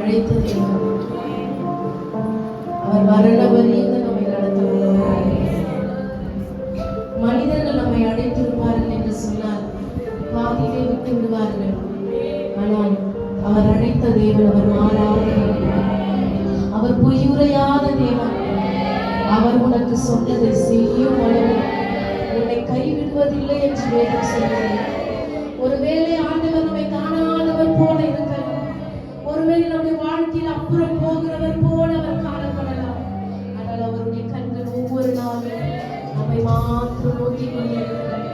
அழைத்த தேவன். அவர் மரணவரையில் நம்மை நடத்துவார். மனிதர்கள் நம்மை அழைத்திருப்பார்கள் என்று சொன்னால் பாதியிலே விட்டு விடுவார்கள். ஆனால் அவர் அழைத்த தேவன் அவர் மாறாத தேவன். அவர் பொய்யுரையாத தேவன். அவர் உனக்கு சொன்னதை செய்யும் அளவு உன்னை கைவிடுவதில்லை என்று வேதம் சொல்கிறது. ஒருவேளை ஆண்டவர் நம்மை காணாதவர் போல இருக்கலாம். ஒருவேளை நம்முடைய வாழ்க்கையில் அப்புறம் போகிறவர் போல அவர் காணப்படலாம். ஆனால் அவருடைய கண்கள் ஒவ்வொரு நாளும் நம்மை மாத்திரம் நோக்கி கொண்டிருக்கிறார்.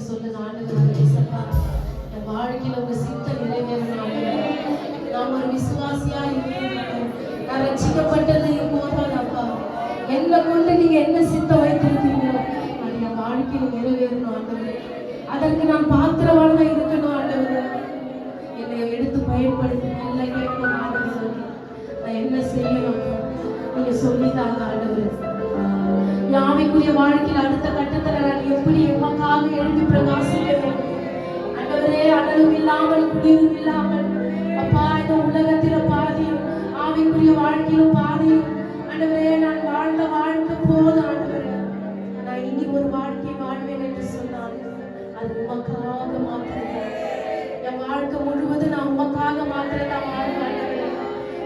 சொல்லுங்க ஆண்டவர், என் வாழ்க்கையில் உங்க சித்தம் நிறைவேறணும். நான் ஒரு விசுவாசியா இருக்கிறேன். நான் ரட்சிக்கப்பட்டது போதாது அப்பா. என்னை கொண்டு நீங்க என்ன சித்தம் வைத்திருக்கீங்களோ அது என் வாழ்க்கையில் நிறைவேறணும் ஆண்டவர். அதற்கு நான் பாத்திரவானா இருக்கணும் ஆண்டவர். என்னை எடுத்து பயன்படுத்தி நல்ல கேட்கணும் ஆண்டவர். நான் என்ன செய்யணும் நீங்க சொல்லித்தாங்க ஆண்டவர். யாவைக்குரிய வாழ்க்கையில் அடுத்த கட்டத்தில் நான் எப்படி எமக்காக எழுதி பிரகாசிக்க வேண்டும் ஆண்டவரே. அனலும் இல்லாமல் குளிரும் இல்லாமல் அப்பா இந்த உலகத்தில பாதியும் ஆவிக்குரிய வாழ்க்கையிலும் பாதியும் ஆண்டவரே நான் வாழ்ந்த வாழ்க்கை போதும் ஆண்டவரே. நான் இனி ஒரு வாழ்க்கை வாழ்வேன் என்று சொன்னால் அது உமக்காக மாத்திரதான். என் வாழ்க்கை முழுவதும் நான் உமக்காக மாத்திரதான் வாழ்வேன்.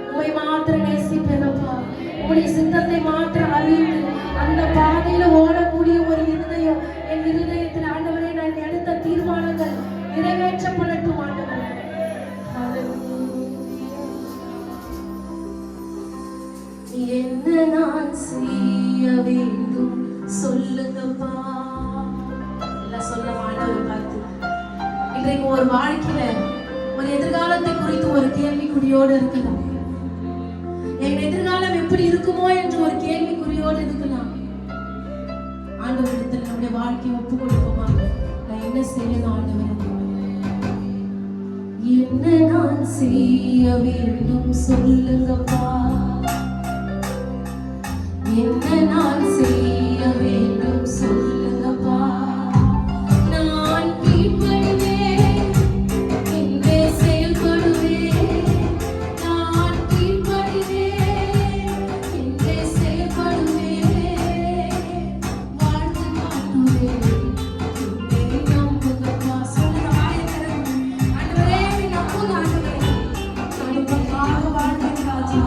உண்மை மாத்திரம் நேசிப்பேன் அப்பா. உங்களுடைய சித்தத்தை மாத்திரம் அறிந்து அந்த பாதையில ஓடக்கூடிய ஒரு இருதயம் என் இருதயத்தில் ஆண்டவரே நான் எடுத்த தீர்மானங்கள் நிறைவேற்றப்படட்டும் ஆண்டவரே. என்ன நான் செய்ய வேண்டும் சொல்லுங்கப்பா. எல்லாம் சொல்ல மாட்டவர் பார்த்து இன்றைக்கு ஒரு வாழ்க்கையில ஒரு எதிர்காலத்தை குறித்து ஒரு கேள்விக்குறியோடு இருக்கலாம். என் எதிர்காலம் எப்படி இருக்குமோ என்று ஒரு கேள்விக்குறியோடு இருக்கலாம். ஆண்டவரிடத்தில் நம்முடைய வாழ்க்கையை ஒப்பு கொடுப்போமா? நான் என்ன செய்யணும் ஆண்டவர்? என்ன நான் செய்ய வேண்டும் சொல்லுங்கப்பா. என்ன நான் செய்ய வேண்டும் சொல்லுங்கப்பா. நான் கீழ்ப்படிவேன் என்றே செயல்படுவேன். நான் கீழ்ப்படிவேன் என்றே செயல்படுவேன். வாழ்ந்து காட்டுவேன் என்னை நம்புங்கப்பா. சொல்லுங்க ஆயத்தரம் ஆண்டவரே நம்புங்க ஆண்டவரே. நான் உங்களுக்காக வாழ்வேன் ராஜா.